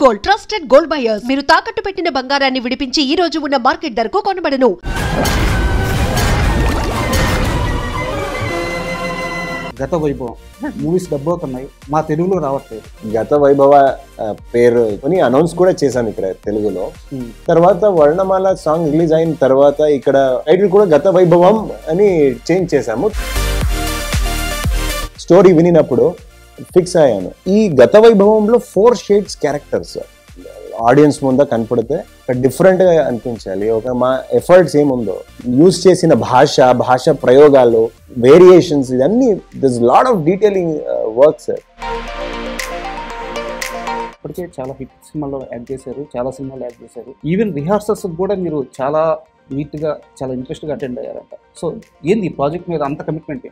Gold, trusted gold buyers. మీరు తాకట్టు పెట్టిన బంగారాన్ని విడిపించి ఈ రోజు ఉన్న మార్కెట్ ధరకు కొనబడను. గత వైభవం మూవీస్ డబ్బవుతున్నాయి, మా తెలుగులో రావట్లేదు. గత వైభవ పేరు కొని అనౌన్స్ కూడా చేశాను ఇక్కడ తెలుగులో. తర్వాత వర్ణమాల సాంగ్ రిలీజ్ అయిన తర్వాత ఇక్కడ టైటిల్ కూడా గత వైభవం అని చేంజ్ చేశాము. స్టోరీ వినినప్పుడు ఫిక్స్ అయ్యాను, ఈ గత వైభవంలో 4 షేడ్స్ క్యారెక్టర్స్ ఆడియన్స్ ముందు కనపడితే డిఫరెంట్ గా అనిపించాలి. ఒక మా ఎఫర్ట్స్ ఏముందో యూజ్ చేసిన భాష ప్రయోగాలు, వేరియేషన్స్, ఇవన్నీ this lot of detailing work sir. ఇప్పటికే చాలా హిట్ సినిమాల్లో యాక్ట్ చేశారు, చాలా సినిమాలు యాక్ట్ చేశారు. ఈవెన్ రిహార్సల్స్ కూడా మీరు చాలా నీట్గా, చాలా ఇంట్రెస్ట్గా అటెండ్ అయ్యారంట. సో ఏంది ఈ ప్రాజెక్ట్ మీద అంత కమిట్మెంట్?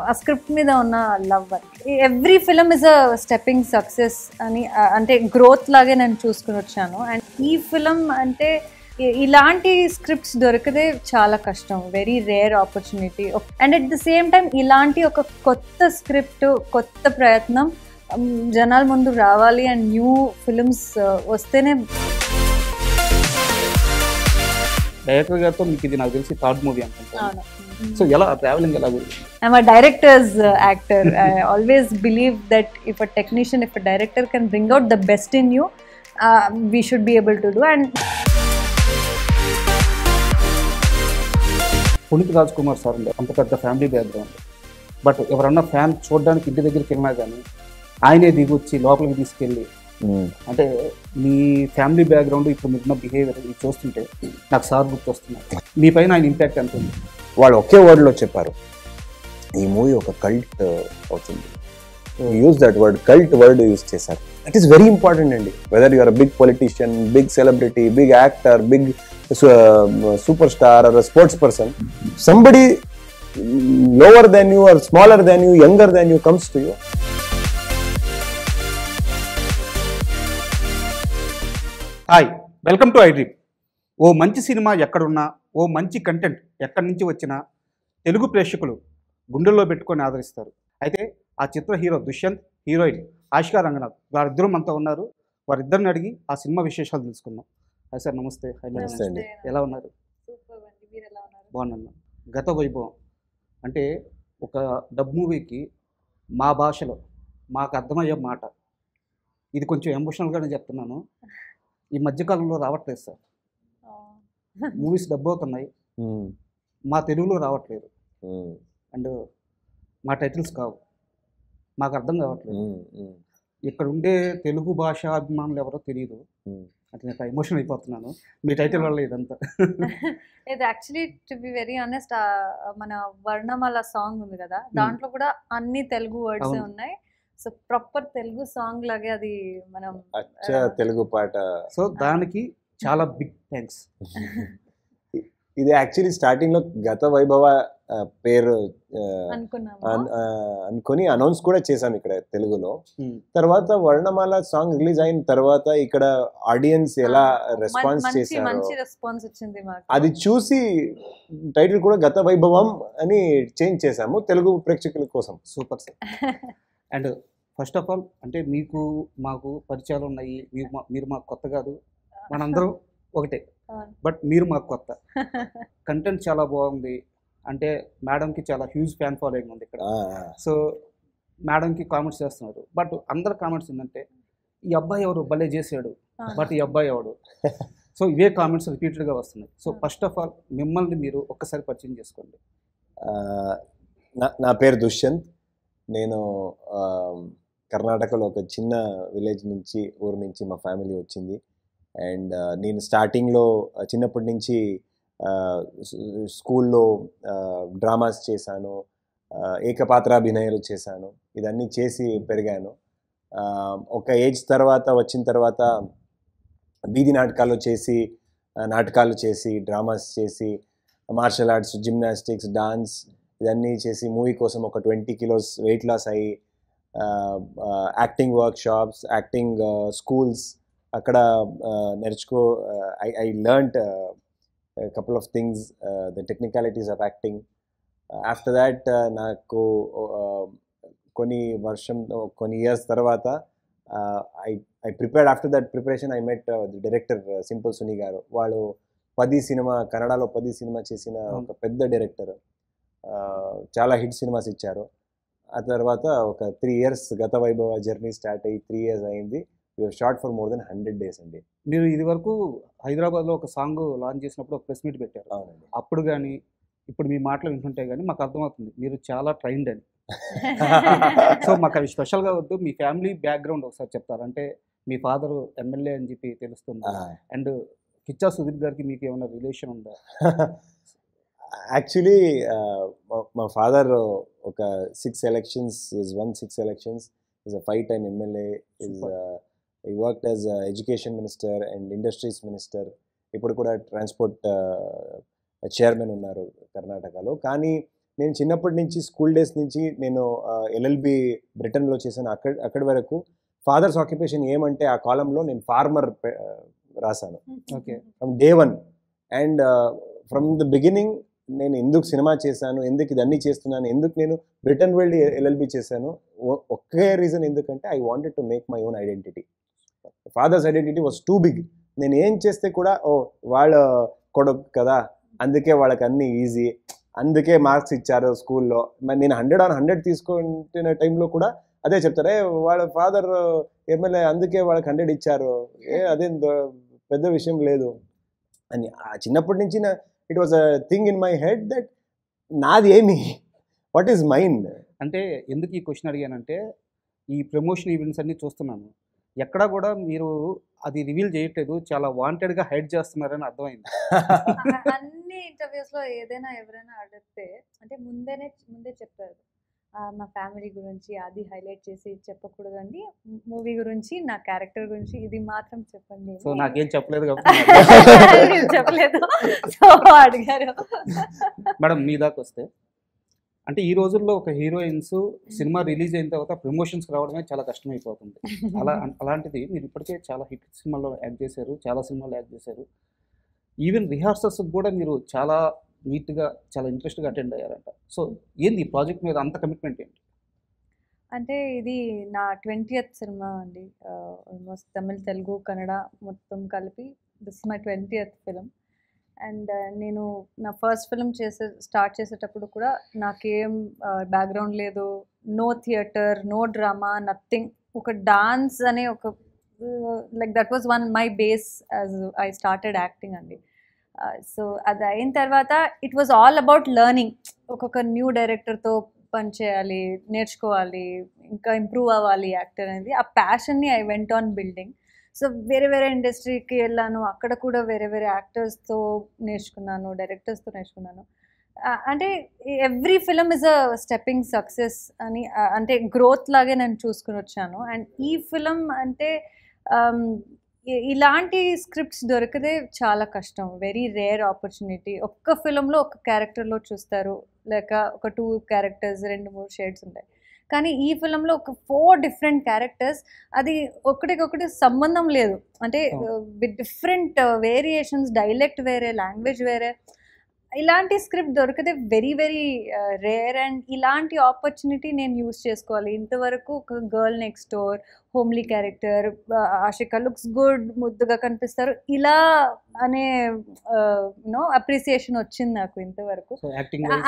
ఆ స్క్రిప్ట్ మీద ఉన్న love. Every film is a stepping success అని, అంటే గ్రోత్ లాగే నేను చూసుకుని వచ్చాను. అండ్ ఈ ఫిల్మ్ అంటే ఇలాంటి స్క్రిప్ట్స్ దొరికితే చాలా కష్టం, very rare opportunity. And at the same time ఇలాంటి ఒక కొత్త స్క్రిప్ట్, కొత్త ప్రయత్నం జనాల ముందు రావాలి అండ్ న్యూ ఫిల్మ్స్ వస్తేనే. డైరెక్టర్ గారితో మీకు ఇది నాకు తెలిసి థర్డ్ మూవీ అనుకుంటాను. సో ఎలా ట్రావెలింగ్ ఎలా? I'm a director's actor. I always believe that if a technician, if a director can bring out the best in you, we should be able to do. And Puneeth Raj Kumar sir అంత పెద్ద family background, but ఎవరన్నా fan చూడడానికి ఇంటి దగ్గరికి వెళ్ళినా కానీ ఆయనే దిగొచ్చి లోపలికి తీసుకెళ్ళి, అంటే మీ ఫ్యామిలీ బ్యాక్గ్రౌండ్, ఇప్పుడు మీకున్న బిహేవియర్ ఇది చూస్తుంటే నాకు సార్ గుర్తొస్తున్నారు. మీ పైన ఆయన ఇంపాక్ట్ ఎంత ఉంది? వాళ్ళు ఒకే వర్డ్లో చెప్పారు, ఈ మూవీ ఒక కల్ట్ అవుతుంది. Use that word, cult word use చేశారు. దట్ ఈస్ వెరీ ఇంపార్టెంట్ అండి. Whether you're big politician, big celebrity, big actor, big super star or sports person, somebody lower than you or smaller than you, younger than you comes to you. Hi, welcome to iDream. ఓ మంచి cinema ఎక్కడున్నా, ఓ మంచి content ఎక్కడి నుంచి వచ్చినా తెలుగు ప్రేక్షకులు గుండెల్లో పెట్టుకొని ఆదరిస్తారు. అయితే ఆ చిత్ర హీరో దుష్యంత్, హీరోయిన్ ఆశికా రంగనాథ్, వారిద్దరూ మనతో ఉన్నారు. వారిద్దరిని అడిగి ఆ సినిమా విశేషాలు తెలుసుకుందాం. హాయ్ సార్, నమస్తే. నమస్తే అండి. ఎలా ఉన్నారు? బాగున్నాను. గత వైభవం అంటే ఒక డబ్ మూవీకి మా భాషలో మాకు అర్థమయ్యే మాట, ఇది కొంచెం ఎమోషనల్గానే చెప్తున్నాను, ఈ మధ్యకాలంలో రావట్లేదు సార్. మూవీస్ డబ్బు అవుతున్నాయి, మా తెలుగులో రావట్లేదు. అండ్ మా టైటిల్స్ కావు, మాకు అర్థం కావట్లేదు. ఇక్కడ ఉండే తెలుగు భాష అభిమానులు ఎవరో తెలియదు. అంటే నేను ఎమోషన్ అయిపోతున్నాను మీ టైటిల్ వల్ల ఇదంతా. ఇది actually to be very honest, మన వర్ణమాల సాంగ్ ఉంది కదా, దాంట్లో కూడా అన్ని తెలుగు వర్డ్స్ ఉన్నాయి. సో ప్రాపర్ తెలుగు సాంగ్ లాగే అది మనం తెలుగు పాట. సో దానికి చాలా బిగ్ థ్యాంక్స్. ఇది యాక్చువల్లీ స్టార్టింగ్ లో గత వైభవ పేరు అనుకొని అనౌన్స్ కూడా చేశాను ఇక్కడ తెలుగులో. తర్వాత వర్ణమాల సాంగ్ రిలీజ్ అయిన తర్వాత ఇక్కడ ఆడియన్స్ ఎలా రెస్పాన్స్ చేశారు అది చూసి టైటిల్ కూడా గత వైభవం అని చేంజ్ చేశాము తెలుగు ప్రేక్షకుల కోసం. Super sir. And first of all అంటే మీకు మాకు పరిచయాలు ఉన్నాయి, మీరు మాకు కొత్త కాదు, మనందరం ఒకటే, బట్ మీరు మాకు కొత్త. కంటెంట్ చాలా బాగుంది, అంటే మేడంకి చాలా హ్యూజ్ ఫ్యాన్ ఫాలోయింగ్ ఉంది ఇక్కడ. సో మేడంకి కామెంట్స్ చేస్తున్నారు, బట్ అందరు కామెంట్స్ ఏంటంటే ఈ అబ్బాయి ఎవరు భలే చేసాడు, బట్ ఈ అబ్బాయి ఎవడు. సో ఇవే కామెంట్స్ రిపీటెడ్గా వస్తున్నాయి. సో ఫస్ట్ ఆఫ్ ఆల్ మిమ్మల్ని మీరు ఒక్కసారి పరిచయం చేసుకోండి. నా పేరు దుష్యంత్. నేను కర్ణాటకలో ఒక చిన్న విలేజ్ నుంచి, ఊరు నుంచి మా ఫ్యామిలీ వచ్చింది. అండ్ నేను స్టార్టింగ్లో చిన్నప్పటి నుంచి స్కూల్లో డ్రామాస్ చేశాను, ఏకపాత్రాభినయాలు చేశాను, ఇదన్నీ చేసి పెరిగాను. ఒక ఏజ్ తర్వాత వచ్చిన తర్వాత వీధి నాటకాలు చేసి డ్రామాస్ చేసి మార్షల్ ఆర్ట్స్, జిమ్నాస్టిక్స్, డాన్స్ ఇదన్నీ చేసి మూవీ కోసం ఒక 20 kilos వెయిట్ లాస్ అయ్యి acting work shops, acting schools అక్కడ నేర్చుకో I learned couple of things, the technicalities of acting. After that నాకు కొన్ని ఇయర్స్ తర్వాత I prepared after that preparation I met the director simple Suni గారు. వాళ్ళు 10 సినిమా కన్నడలో 10 cinema చేసిన ఒక పెద్ద డైరెక్టర్. చాలా హిట్ సినిమాస్ ఇచ్చారు. ఆ తర్వాత ఒక 3 years గత వైభవ జర్నీ స్టార్ట్ అయ్యి 3 years అయింది. We short for more than 100 days అండి. మీరు ఇది వరకు హైదరాబాద్లో ఒక సాంగ్ లాంచ్ చేసినప్పుడు ఒక ప్రెస్ మీట్ పెట్టారు. అవునండి. అప్పుడు కానీ ఇప్పుడు మీ మాటలు వింటుంటే కానీ మాకు అర్థమవుతుంది మీరు చాలా ట్రైన్డ్ అని. సో మాకు అవి స్పెషల్గా వద్దు, మీ ఫ్యామిలీ బ్యాక్గ్రౌండ్ ఒకసారి చెప్తారు. అంటే మీ ఫాదర్ ఎమ్మెల్యే అని చెప్పి తెలుస్తుంది. అండ్ కిచ్చా సుదీప్ గారికి మీకు ఏమైనా రిలేషన్ ఉందా? యాక్చువల్లీ మా ఫాదర్ ఒక 6 elections is won 6 elections, is a 5-time MLA, is he worked as education minister and industries minister. ఇప్పుడు కూడా ట్రాన్స్పోర్ట్ చైర్మన్ ఉన్నారు కర్ణాటకలో. కానీ నేను చిన్నప్పటి నుంచి స్కూల్ డేస్ నుంచి నేను LLB బ్రిటన్లో చేశాను. అక్కడి వరకు ఫాదర్స్ ఆక్యుపేషన్ ఏమంటే ఆ కాలంలో నేను ఫార్మర్ రాశాను okay. From day 1. And from the beginning నేను ఎందుకు సినిమా చేశాను, ఎందుకు ఇదన్నీ చేస్తున్నాను, ఎందుకు నేను బ్రిటన్ వెళ్ళి LLB చేశాను, ఒకే రీజన్ ఎందుకంటే I wanted to make my own identity. Father's identity was too big. నేను ఏం చేస్తే కూడా వాళ్ళ కొడుకు కదా, అందుకే వాళ్ళకి అన్నీ ఈజీ, అందుకే మార్క్స్ ఇచ్చారు స్కూల్లో. మరి నేను 100 on 100 తీసుకుంటున్న టైంలో కూడా అదే చెప్తారే, వాళ్ళ ఫాదర్ MLA అందుకే వాళ్ళకి 100 ఇచ్చారు, అదేం పెద్ద విషయం లేదు అని. చిన్నప్పటి నుంచి it was a thing in my head that నాది ఏమి, వాట్ ఈస్ మైండ్. అంటే ఎందుకు ఈ క్వశ్చన్ అడిగానంటే ఈ ప్రమోషన్ ఈవెంట్స్ అన్నీ చూస్తున్నాను, ఎక్కడా కూడా మీరు అది రివీల్ చేయట్లేదు, చాలా వాంటెడ్గా హైడ్ చేస్తున్నారని అర్థమైంది. అన్ని ఇంటర్వ్యూస్ లో ఏదైనా ఎవరైనా అడిగితే అంటే ముందే చెప్తారు మా ఫ్యామిలీ గురించి అది హైలైట్ చేసి చెప్పకూడదు అండి, మూవీ గురించి నా క్యారెక్టర్ గురించి ఇది మాత్రం చెప్పండి. సో నాకేం చెప్పలేదు చెప్పలేదు, సో అడిగారు. మేడం మీ దాకా వస్తే, అంటే ఈ రోజుల్లో ఒక హీరోయిన్స్ సినిమా రిలీజ్ అయిన తర్వాత ప్రమోషన్స్కి రావడమే చాలా కష్టమైపోతుంది. అలాంటిది మీరు ఇప్పటికే చాలా హిట్ సినిమాల్లో యాక్ట్ చేశారు, చాలా సినిమాల్లో యాక్ట్ చేశారు. ఈవెన్ రిహార్సల్స్కి కూడా మీరు చాలా నీట్గా చాలా ఇంట్రెస్ట్గా అటెండ్ అయ్యారంట. సో ఏంది ఈ ప్రాజెక్ట్ మీద అంత కమిట్మెంట్ ఏంటి? అంటే ఇది నా 20th సినిమా అండి. ఆల్మోస్ట్ తమిళ్, తెలుగు, కన్నడ మొత్తం కలిపి this my 20th film. And నేను నా ఫస్ట్ ఫిలిం స్టార్ట్ చేసేటప్పుడు కూడా నాకేం బ్యాక్గ్రౌండ్ లేదు, no theatre, no drama, nothing. ఒక డాన్స్ అనే ఒక like that was my base as I started acting అండి. సో అది అయిన తర్వాత it was all about learning. ఒక్కొక్క న్యూ డైరెక్టర్తో పనిచేయాలి, నేర్చుకోవాలి, ఇంకా ఇంప్రూవ్ అవ్వాలి యాక్టర్ అనేది. ఆ ప్యాషన్ని I went on building. So వేరే ఇండస్ట్రీకి వెళ్ళాను, అక్కడ కూడా వేరే యాక్టర్స్తో నేర్చుకున్నాను, డైరెక్టర్స్తో నేర్చుకున్నాను. అంటే every film is a stepping success అని, అంటే గ్రోత్ లాగే నేను చూసుకుని వచ్చాను. అండ్ ఈ ఫిలిం అంటే ఇలాంటి స్క్రిప్ట్స్ దొరికితే చాలా కష్టం, వెరీ రేర్ ఆపర్చునిటీ. ఒక్క ఫిలింలో ఒక క్యారెక్టర్లో చూస్తారు, లేక ఒక 2 characters 2-3 షేడ్స్ ఉంటాయి. కానీ ఈ ఫిలింలో ఒక 4 different క్యారెక్టర్స్, అది ఒకటికొకటి సంబంధం లేదు. అంటే విత్ డిఫరెంట్ వేరియేషన్స్, డైలెక్ట్ వేరే, లాంగ్వేజ్ వేరే. ఇలాంటి స్క్రిప్ట్ దొరికితే వెరీ రేర్. అండ్ ఇలాంటి ఆపర్చునిటీ నేను యూస్ చేసుకోవాలి. ఇంతవరకు ఒక girl next door, homely character, Ashika looks good, ముద్దుగా కనిపిస్తారు, ఇలా అనే అప్రిసియేషన్ వచ్చింది నాకు ఇంతవరకు.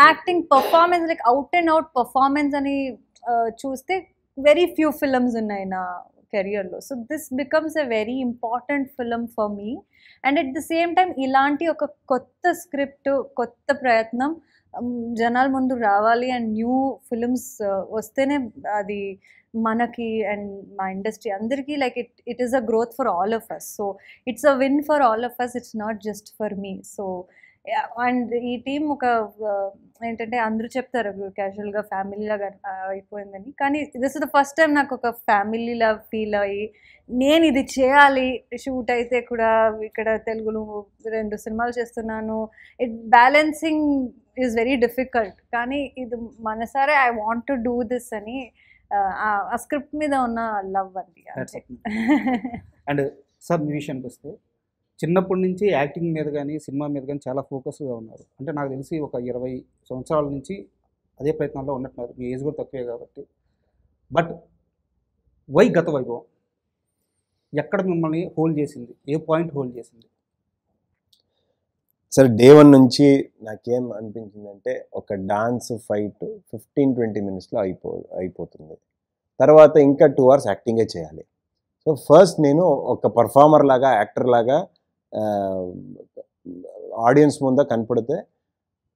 Acting performance, like out and out performance అని చూస్తే వెరీ ఫ్యూ ఫిల్మ్స్ ఉన్నాయి నా కెరియర్లో. So this becomes a very important film for me. And at the same time ఇలాంటి ఒక కొత్త స్క్రిప్ట్, కొత్త ప్రయత్నం జనాల ముందు రావాలి. అండ్ న్యూ ఫిలిమ్స్ వస్తేనే అది మనకి అండ్ మా ఇండస్ట్రీ అందరికీ like it is a growth for all of us. So it's a win for all of us, it's not just for me. So and ఈ టీం ఒక ఏంటంటే అందరూ చెప్తారు క్యాజువల్గా ఫ్యామిలీలాగా అయిపోయిందని, కానీ this is the first time నాకు ఒక ఫ్యామిలీలా ఫీల్ అయ్యి నేను ఇది చేయాలి. షూట్ అయితే కూడా ఇక్కడ తెలుగులో 2 సినిమాలు చేస్తున్నాను. బ్యాలెన్సింగ్ ఈజ్ వెరీ డిఫికల్ట్, కానీ ఇది మనసారే I want to do this అని ఆ స్క్రిప్ట్ మీద ఉన్న లవ్ అండి. అండ్ సార్ మీ విషయానికి వస్తే, చిన్నప్పటి నుంచి యాక్టింగ్ మీద కానీ సినిమా మీద కానీ చాలా ఫోకస్గా ఉన్నారు. అంటే నాకు తెలిసి ఒక 20 సంవత్సరాల నుంచి అదే ప్రయత్నంలో ఉన్నట్టున్నారు. మీ ఏజ్ కూడా తక్కువే కాబట్టి. బట్ వై గత వైభవం? ఎక్కడ మిమ్మల్ని హోల్డ్ చేసింది, ఏ పాయింట్ హోల్డ్ చేసింది? సరే, డే 1 నుంచి నాకేం అనిపించిందంటే ఒక డాన్స్ ఫైట్ 15-20 మినిట్స్లో అయిపోతుంది. తర్వాత ఇంకా 2 hours యాక్టింగే చేయాలి. సో ఫస్ట్ నేను ఒక పర్ఫార్మర్ లాగా, యాక్టర్ లాగా ఆడియన్స్ ముందు కనపడితే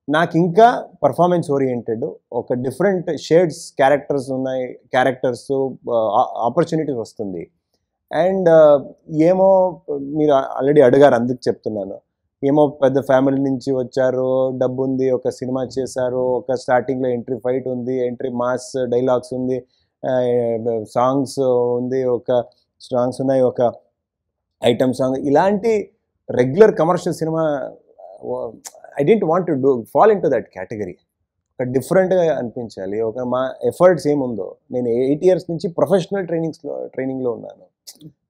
నాకు ఇంకా పర్ఫార్మెన్స్ ఓరియంటెడ్ ఒక డిఫరెంట్ షేడ్స్ క్యారెక్టర్స్ ఆపర్చునిటీస్ వస్తుంది. అండ్ ఏమో మీరు ఆల్రెడీ అడిగారు, అందుకు చెప్తున్నాను. ఏమో పెద్ద ఫ్యామిలీ నుంచి వచ్చారు, డబ్బు ఉంది, ఒక సినిమా చేశారు, ఒక స్టార్టింగ్లో ఎంట్రీ ఫైట్ ఉంది, ఎంట్రీ మాస్ డైలాగ్స్ ఉంది, సాంగ్స్ ఉంది, ఒక సాంగ్స్ ఉన్నాయి, ఒక ఐటమ్ సాంగ్, ఇలాంటి regular commercial cinema I didn't want to fall into that category. ఒక డిఫరెంట్గా అనిపించాలి. ఒక మా ఎఫర్ట్స్ ఏముందో, నేను 8 years నుంచి ప్రొఫెషనల్ ట్రైనింగ్లో ఉన్నాను.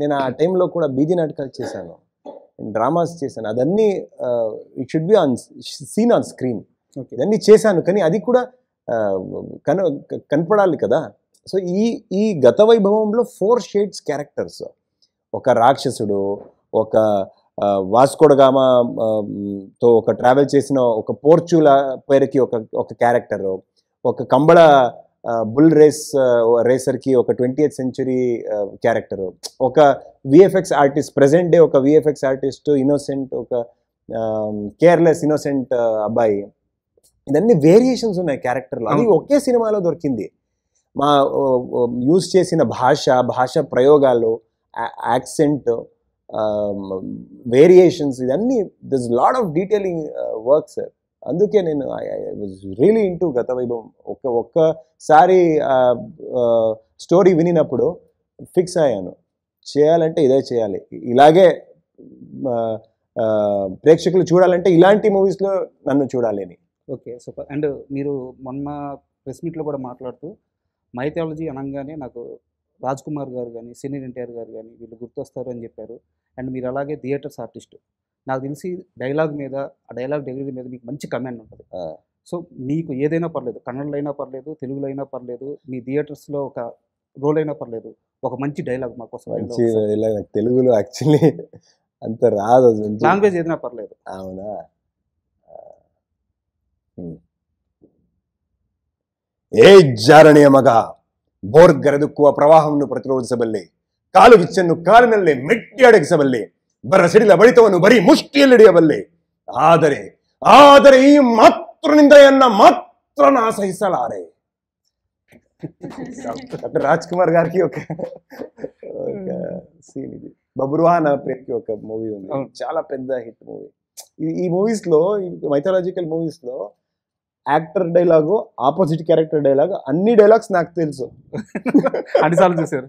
నేను ఆ టైంలో కూడా బీదీ నాటకాలు చేశాను, డ్రామాస్ చేశాను. అదన్నీ it should be seen on screen. ఇదన్నీ చేశాను, కానీ అది కూడా కనపడాలి కదా. సో ఈ గత వైభవంలో 4 shades క్యారెక్టర్స్, ఒక రాక్షసుడు, ఒక వాస్కోడగామా తో ఒక ట్రావెల్ చేసిన ఒక పోర్చుల పేరుకి ఒక క్యారెక్టరు, ఒక కంబళ బుల్ రేసర్కి ఒక 20th century క్యారెక్టరు, ఒక విఎఫ్ఎక్స్ ఆర్టిస్ట్, ప్రెజెంట్ డే ఒక విఎఫ్ఎక్స్ ఆర్టిస్ట్, ఇన్నోసెంట్, ఒక కేర్లెస్ ఇన్నోసెంట్ అబ్బాయి. ఇదన్నీ వేరియేషన్స్ ఉన్నాయి క్యారెక్టర్లో. అది ఒకే సినిమాలో దొరికింది. మా యూజ్ చేసిన భాష ప్రయోగాలు, యాక్సెంట్, వేరియేషన్స్, ఇదన్నీ this lot of detailing work sir. అందుకే నేను ఐ వాజ్ రియలీ ఇంటూ గత వైభవం. ఒక్కసారి స్టోరీ వినినప్పుడు ఫిక్స్ అయ్యాను, చేయాలంటే ఇదే చేయాలి, ఇలాగే ప్రేక్షకులు చూడాలంటే ఇలాంటి మూవీస్లో నన్ను చూడాలి అని. Okay, super. అండ్ మీరు మొన్న ప్రెస్ మీట్లో కూడా మాట్లాడుతూ మైథాలజీ అనగానే నాకు రాజ్ కుమార్ గారు కానీ, సీనియర్ ఎన్టీఆర్ గారు కానీ వీళ్ళు గుర్తొస్తారు అని చెప్పారు. అండ్ మీరు అలాగే థియేటర్స్ ఆర్టిస్ట్, నాకు తెలిసి డైలాగ్ మీద, ఆ డైలాగ్ డెలివరీ మీద మీకు మంచి కమాండ్ ఉంటుంది. సో నీకు ఏదైనా పర్లేదు, కన్నడలో అయినా పర్లేదు, తెలుగులో అయినా పర్లేదు, మీ థియేటర్స్లో ఒక రోల్ అయినా పర్లేదు, ఒక మంచి డైలాగ్ మాకోసం. మంచి డైలాగ్ నాకు తెలుగులో యాక్చువల్లీ అంత రాదు, లాంగ్వేజ్ ఏదైనా పర్లేదు. అవునా? ఏ ಜಾರಣಿಯ ಮಗ ಬೋರ್ಗರೆದುಕ್ಕುವ ಪ್ರವಾಹವನ್ನು ಪ್ರತಿರೋಧಿಸಬಲ್ಲೆ, ಕಾಲು ಗಿಚ್ಚನ್ನು ಕಾಲಿನಲ್ಲೇ ಮೆಟ್ಟಿ ಅಡಗಿಸಬಲ್ಲೆ, ಬರ ಸಿಡಿಲ ಬಡಿತವನ್ನು ಬರೀ ಮುಷ್ಟಿಯಲ್ಲಿ ಹಿಡಿಯಬಲ್ಲೆ. ಆದರೆ ಈ ಮಾತೃನಿಂದೆಯನ್ನ ಮಾತ್ರ ನಾ ಸಹಿಸಲಾರೆ. డాక్టర్ రాజ్ కుమార్ గారికి ఒక సీన్ ఇది. బబ్రువా నా పేరుకి ఒక మూవీ ఉంది, చాలా పెద్ద హిట్ మూవీ. ఈ మూవీస్లో, మైథాలజికల్ మూవీస్లో actor dialogue, opposite character dialogue, అన్ని డైలాగ్స్ నాకు తెలుసు. అన్నిసార్లు చూసారు?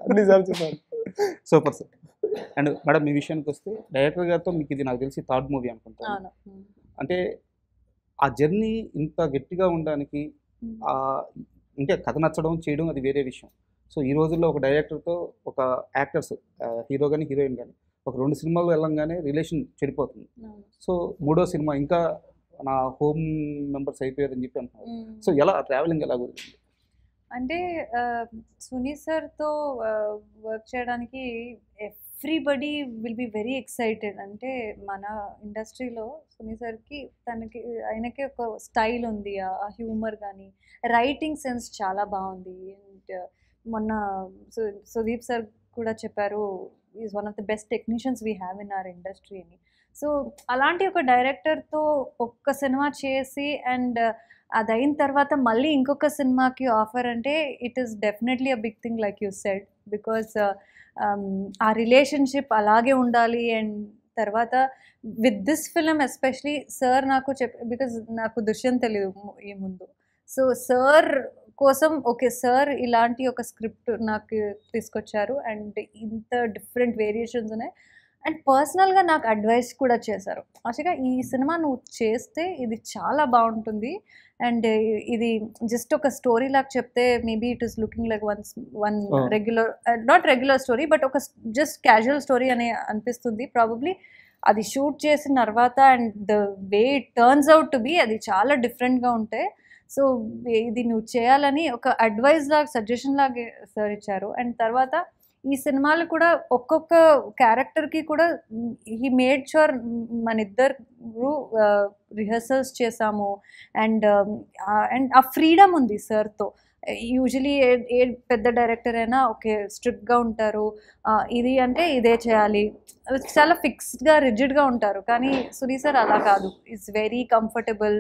అన్నిసార్లు చూసాను. Super sir. అండ్ మేడం, మీ విషయానికి వస్తే డైరెక్టర్ గారితో మీకు ఇది నాకు తెలిసి 3rd మూవీ అనుకుంటాను. అంటే ఆ జర్నీ ఇంత గట్టిగా ఉండడానికి, అంటే కథ నచ్చడం, చేయడం అది వేరే విషయం. సో ఈ రోజుల్లో ఒక డైరెక్టర్తో ఒక యాక్టర్స్, హీరో కానీ హీరోయిన్ కానీ, ఒక 2 సినిమాలు వెళ్ళంగానే రిలేషన్ చెడిపోతుంది. సో 3వ సినిమా ఇంకా నా హోమ్ మెంబర్స్ అయిపోయారని చెప్పి అంటున్నారు. సో ఎలా ట్రావెలింగ్ ఎలా కుదిరింది? అంటే సునీల్ సార్తో వర్క్ చేయడానికి everybody will be very excited. అంటే మన ఇండస్ట్రీలో సునీల్ సార్కి ఆయనకి ఒక స్టైల్ ఉంది, ఆ హ్యూమర్ కానీ, రైటింగ్ సెన్స్ చాలా బాగుంది. అండ్ మొన్న సుదీప్ సార్ కూడా చెప్పారు, is one of the best technicians we have in our industry అని. సో అలాంటి ఒక డైరెక్టర్తో ఒక్క సినిమా చేసి అండ్ అది అయిన తర్వాత మళ్ళీ ఇంకొక సినిమాకి ఆఫర్ అంటే it is definitely a big thing like you said. Because ఆ రిలేషన్షిప్ అలాగే ఉండాలి. అండ్ తర్వాత with this film especially sir నాకు బికాజ్ నాకు దుష్యంత్ తెలియదు ఈ ముందు. సో సార్ కోసం ఓకే సార్ ఇలాంటి ఒక స్క్రిప్ట్ నాకు తీసుకొచ్చారు అండ్ ఇంత డిఫరెంట్ వేరియేషన్స్ ఉన్నాయి. అండ్ పర్సనల్గా నాకు అడ్వైస్ కూడా చేశారు, యాక్చువల్గా ఈ సినిమా నువ్వు చేస్తే ఇది చాలా బాగుంటుంది అండ్ ఇది జస్ట్ ఒక స్టోరీ లాగా చెప్తే maybe it is looking like one regular, not regular story but ఒక జస్ట్ క్యాజువల్ స్టోరీ అనే అనిపిస్తుంది. ప్రాబబ్లీ అది షూట్ చేసిన తర్వాత and the way it turns out to be అది చాలా డిఫరెంట్గా ఉంటాయి. సో ఇది నువ్వు చేయాలని ఒక అడ్వైస్ లాగా, సజెషన్ లాగా సార్ ఇచ్చారు. అండ్ తర్వాత ఈ సినిమాలు కూడా ఒక్కొక్క క్యారెక్టర్కి కూడా హీ మేడ్ షూర్ మన ఇద్దరు రిహర్సల్స్ చేసాము. అండ్ ఆ ఫ్రీడమ్ ఉంది సార్తో. యూజువలీ ఏ పెద్ద డైరెక్టర్ అయినా ఓకే స్ట్రిక్ట్గా ఉంటారు, ఇది అంటే ఇదే చేయాలి, చాలా ఫిక్స్డ్గా రిజిడ్గా ఉంటారు. కానీ సునీ సార్ అలా కాదు, ఇట్స్ వెరీ కంఫర్టబుల్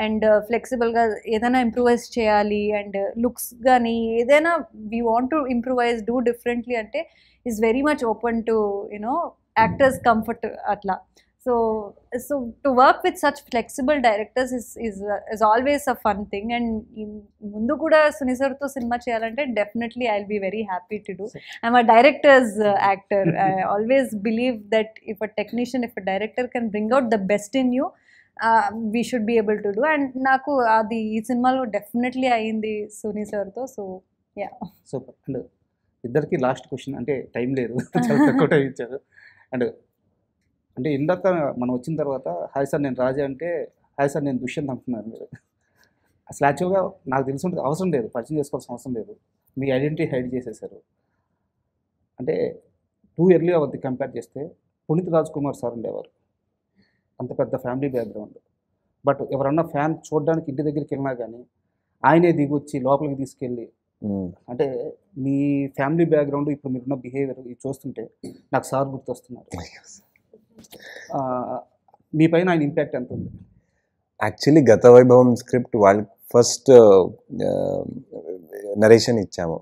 అండ్ ఫ్లెక్సిబుల్గా ఏదైనా ఇంప్రూవైజ్ చేయాలి. అండ్ లుక్స్ కానీ ఏదైనా we want to improvise do differently అంటే is very much open to you know actors comfort అట్లా. So to work with such flexible directors is always a fun thing. And mundu kuda Suni sir tho cinema cheyalante definitely I'll be very happy to do. I'm a director's actor. I always believe that if a technician, if a director can bring out the best in you, we should be able to do. And naku adi ee cinema lo definitely ayindi Suni sir tho. So yeah. Super. And ఇద్దరికి last question, అంటే time లేదు, చాలా తక్కువ time ఇచ్చారు. అంటే ఇందాక మనం వచ్చిన తర్వాత హాయ్ సార్ నేను రాజా అంటే హాయ్ సార్ నేను దుష్యంత్ అంటున్నారు మీరు. అసలు యాక్చువల్గా నాకు తెలిసి ఉంటుంది, అవసరం లేదు, పరిచయం చేసుకోవాల్సిన అవసరం లేదు, మీ ఐడెంటిటీ హైడ్ చేసేసారు. అంటే టూ ఎర్లీ అవద్ది కంపేర్ చేస్తే పునీత్ రాజ్ కుమార్ సార్ ఉండేవారు, అంత పెద్ద ఫ్యామిలీ బ్యాక్గ్రౌండ్. బట్ ఎవరన్నా ఫ్యాన్ చూడడానికి ఇంటి దగ్గరికి వెళ్ళినా కానీ ఆయనే దిగొచ్చి లోపలికి తీసుకెళ్ళి, అంటే మీ ఫ్యామిలీ బ్యాక్గ్రౌండ్ ఇప్పుడు మీరున్న బిహేవియర్ ఇది చూస్తుంటే నాకు సార్ గుర్తొస్తున్నారు. మీ పైన ఆయన ఇంపాక్ట్ ఎంత ఉంది? యాక్చువల్లీ గత వైభవం స్క్రిప్ట్ వాళ్ళకి ఫస్ట్ నరేషన్ ఇచ్చాము.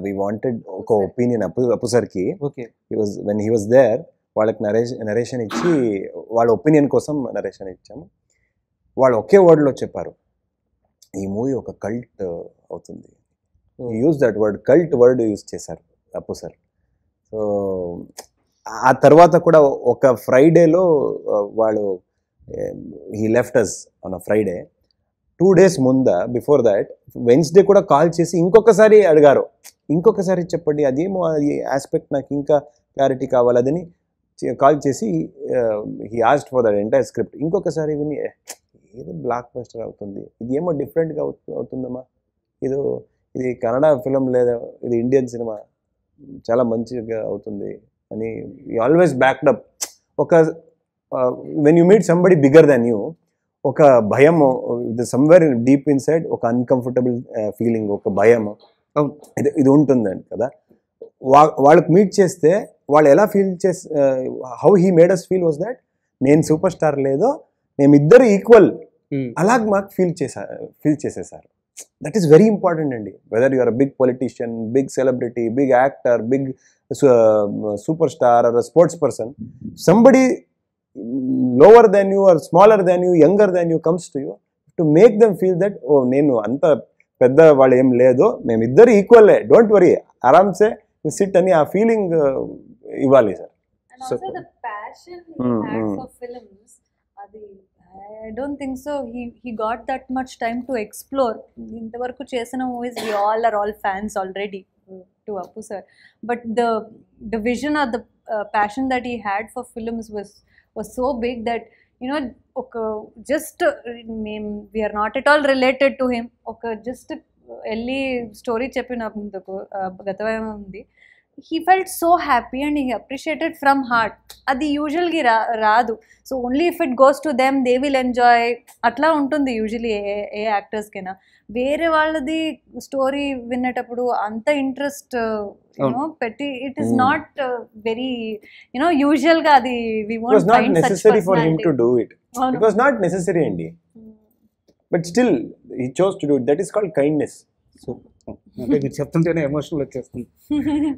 వీ వాంటెడ్ ఒక ఒపీనియన్ అప్పు సార్కి. Okay, when he was there వాళ్ళకి నరేషన్ ఇచ్చి వాళ్ళ ఒపీనియన్ కోసం నరేషన్ ఇచ్చాము. వాళ్ళు ఒకే వర్డ్లో చెప్పారు, ఈ మూవీ ఒక కల్ట్ అవుతుంది. Use that word, cult word use చేశారు అప్పు సార్. సో ఆ తర్వాత కూడా ఒక ఫ్రైడేలో వాళ్ళు he left us on a Friday. 2 days ముందా బిఫోర్ దాట్ వెన్స్డే కూడా కాల్ చేసి ఇంకొకసారి అడిగారు, ఇంకొకసారి చెప్పండి అదేమో అది ఆస్పెక్ట్ నాకు ఇంకా క్లారిటీ కావాలి అదని కాల్ చేసి he asked for that entire script. ఇంకొకసారి విని ఏదో బ్లాక్ బస్టర్ అవుతుంది, ఇది ఏమో డిఫరెంట్గా అవుతుందమ్మా, ఇది కన్నడ ఫిలిం లేదా ఇది ఇండియన్ సినిమా, చాలా మంచిగా అవుతుంది అని ఆల్వేస్ బ్యాక్డ్ అప్. ఒక when you meet somebody bigger than you, ఒక భయం సమ్వేర్ డీప్ ఇన్ సైడ్, ఒక అన్కంఫర్టబుల్ ఫీలింగ్, ఒక భయం ఇది ఉంటుందండి కదా. వాళ్ళకి మీట్ చేస్తే వాళ్ళు ఎలా feel how he made us feel was that నేను సూపర్ స్టార్ లేదో మేమిద్దరు ఈక్వల్, అలాగ మాకు ఫీల్ చేసేసారు. దట్ ఈస్ వెరీ ఇంపార్టెంట్ అండి. Whether you are a big politician, big celebrity, big actor, big super star or sports person, somebody lower than you or smaller than you, younger than you comes to you, to make them feel that ఓ నేను అంత పెద్ద వాళ్ళు ఏం లేదు, మేమిద్దరు ఈక్వల్లే, don't worry, ఆరామ్సే you SIT అని ఆ feeling ఇవ్వాలి sir. I don't think so. He got that much time to explore. ఇంతవరకు చేసిన movies we are all fans already to Appu sir. But the vision or the passion that he had for films was so big that you know, just we are not at all related to him. Just elli story cheppinappudu gatavayam undi. He felt so happy and he appreciated from heart. Adi usually raadu. So only if it goes to them they will enjoy. Atla untundi usually A actors కైనా. వేరే వాళ్ళది story వినేటప్పుడు అంత interest పెట్టి it is not very usual గా అది we won't find such necessary for him to do it. It was not necessary అండి, but still he chose to do it. That is called kindness. So అంటే మీరు చెప్తుంటేనే emotional వచ్చేస్తుంది.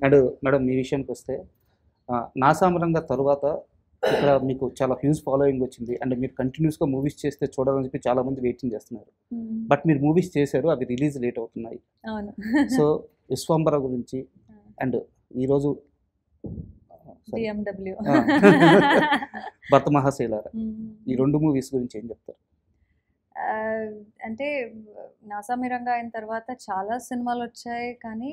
And madam మీ విషయానికి వస్తే నా సామరంగా తరువాత ఇక్కడ మీకు చాలా హ్యూజ్ ఫాలోయింగ్ వచ్చింది అండ్ మీరు కంటిన్యూస్గా మూవీస్ చేస్తే చూడాలని చెప్పి చాలా మంది వెయిటింగ్ చేస్తున్నారు. బట్ మీరు మూవీస్ చేశారు, అవి రిలీజ్ లేట్ అవుతున్నాయి. సో విశ్వంబర గురించి అండ్ ఈరోజు భర్త మహాశైలారా, ఈ 2 మూవీస్ గురించి ఏం చెప్తారు? అంటే నాసామిరంగా అయిన తర్వాత చాలా సినిమాలు వచ్చాయి, కానీ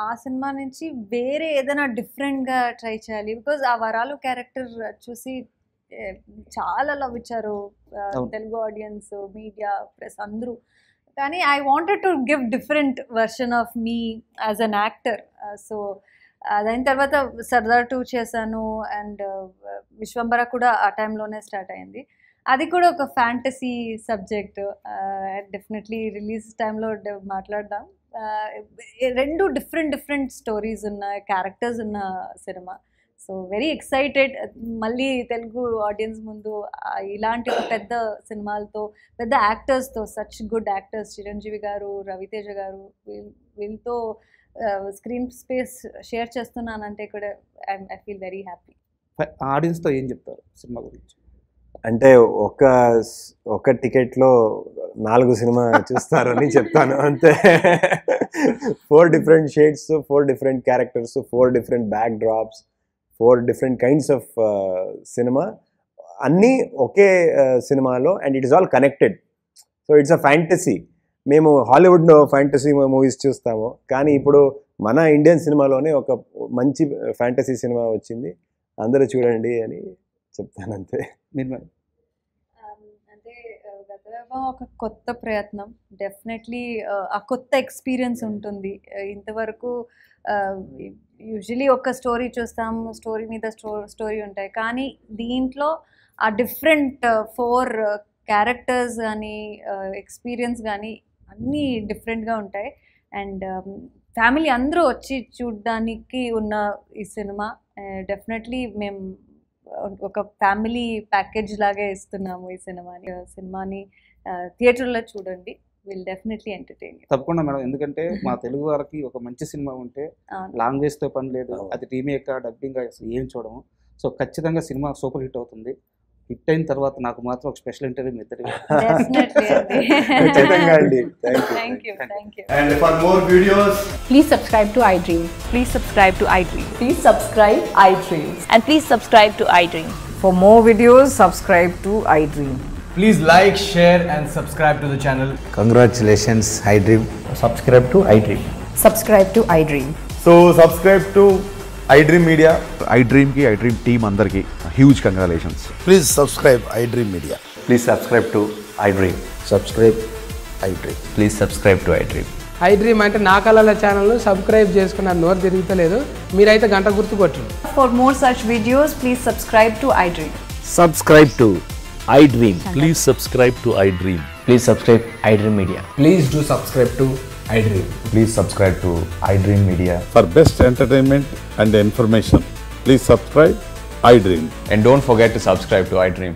ఆ సినిమా నుంచి వేరే ఏదైనా డిఫరెంట్గా ట్రై చేయాలి. బికాజ్ ఆ వరాలు క్యారెక్టర్ చూసి చాలా లవ్ ఇచ్చారు తెలుగు ఆడియన్స్, మీడియా, ప్రెస్ అందరూ. కానీ I wanted to give different version of me as an actor. So అదైన తర్వాత సర్దార్ 2 చేశాను, అండ్ విశ్వంబర కూడా ఆ టైంలోనే స్టార్ట్ అయింది. అది కూడా ఒక ఫ్యాంటసీ సబ్జెక్ట్. డెఫినెట్లీ రిలీజ్ టైంలో మాట్లాడదాం. రెండు డిఫరెంట్ స్టోరీస్ ఉన్న, క్యారెక్టర్స్ ఉన్న సినిమా. So very excited. మళ్ళీ తెలుగు ఆడియన్స్ ముందు ఇలాంటి ఒక పెద్ద సినిమాలతో, పెద్ద యాక్టర్స్తో, సచ్ గుడ్ యాక్టర్స్, చిరంజీవి గారు, రవితేజ గారు, వీళ్ళతో స్క్రీన్ స్పేస్ షేర్ చేస్తున్నానంటే కూడా ఐ ఫీల్ వెరీ హ్యాపీ. ఆడియన్స్తో ఏం చెప్తారు సినిమా గురించి? అంటే ఒక టికెట్లో 4 సినిమా చూస్తారని చెప్తాను అంతే. 4 different shades, 4 different characters, 4 different backdrops, 4 different kinds of cinema, అన్నీ ఒకే సినిమాలో, and it is all connected. So it's a fantasy. మేము హాలీవుడ్లో ఫ్యాంటసీ మూవీస్ చూస్తాము, కానీ ఇప్పుడు మన ఇండియన్ సినిమాలోనే ఒక మంచి ఫ్యాంటసీ సినిమా వచ్చింది, అందరూ చూడండి అని చెప్తానంతే. అంటే గతవేగం ఒక కొత్త ప్రయత్నం. డెఫినెట్లీ ఆ కొత్త ఎక్స్పీరియన్స్ ఉంటుంది. ఇంతవరకు యూజువలీ ఒక స్టోరీ చూస్తాము, స్టోరీ మీద స్టోరీ ఉంటాయి, కానీ దీంట్లో ఆ డిఫరెంట్ 4 క్యారెక్టర్స్ కానీ ఎక్స్పీరియన్స్ కానీ అన్నీ డిఫరెంట్గా ఉంటాయి. అండ్ ఫ్యామిలీ అందరూ వచ్చి చూడడానికి ఉన్న ఈ సినిమా డెఫినెట్లీ మేము ఒక ఫ్యామిలీ ప్యాకేజ్ లాగే ఇస్తున్నాము ఈ సినిమాని థియేటర్లో చూడండి. Will definitely entertain. తప్పకుండా మేడం, ఎందుకంటే మా తెలుగు వారికి ఒక మంచి సినిమా ఉంటే లాంగ్వేజ్తో పని లేదు, అది రీమేక్ డబ్బింగ్ అసలు ఏం చూడము. సో ఖచ్చితంగా సినిమా సూపర్ హిట్ అవుతుంది. హిట్ అయిన తర్వాత నాకు మాత్రం ఒక స్పెషల్ ఇంటర్వ్యూ మీ ఇద్దరు. Thank you. And for more videos, Please subscribe to iDream. Please subscribe to iDream. Please subscribe iDream. And please subscribe to iDream. For more videos, subscribe to iDream. please like, share and subscribe to the channel. Congratulations, iDream. Subscribe to iDream. Subscribe to iDream. So subscribe to iDream Media. iDream ki iDream team andarki huge congratulations. Please subscribe iDream Media. Please subscribe to iDream. Subscribe iDream. Please subscribe to iDream. iDream అంటే నా కళల channel subscribe చేసుకున్న నోరు తిరుగుతలేదు, మీరైతే గంట గుర్తు కొట్టండి. For more such videos, please subscribe to iDream. Subscribe to iDream. Please subscribe to iDream. Please subscribe iDream Media. Please do subscribe to iDream. Please subscribe to iDream Media. For best entertainment and information, please subscribe iDream. And don't forget to subscribe to iDream.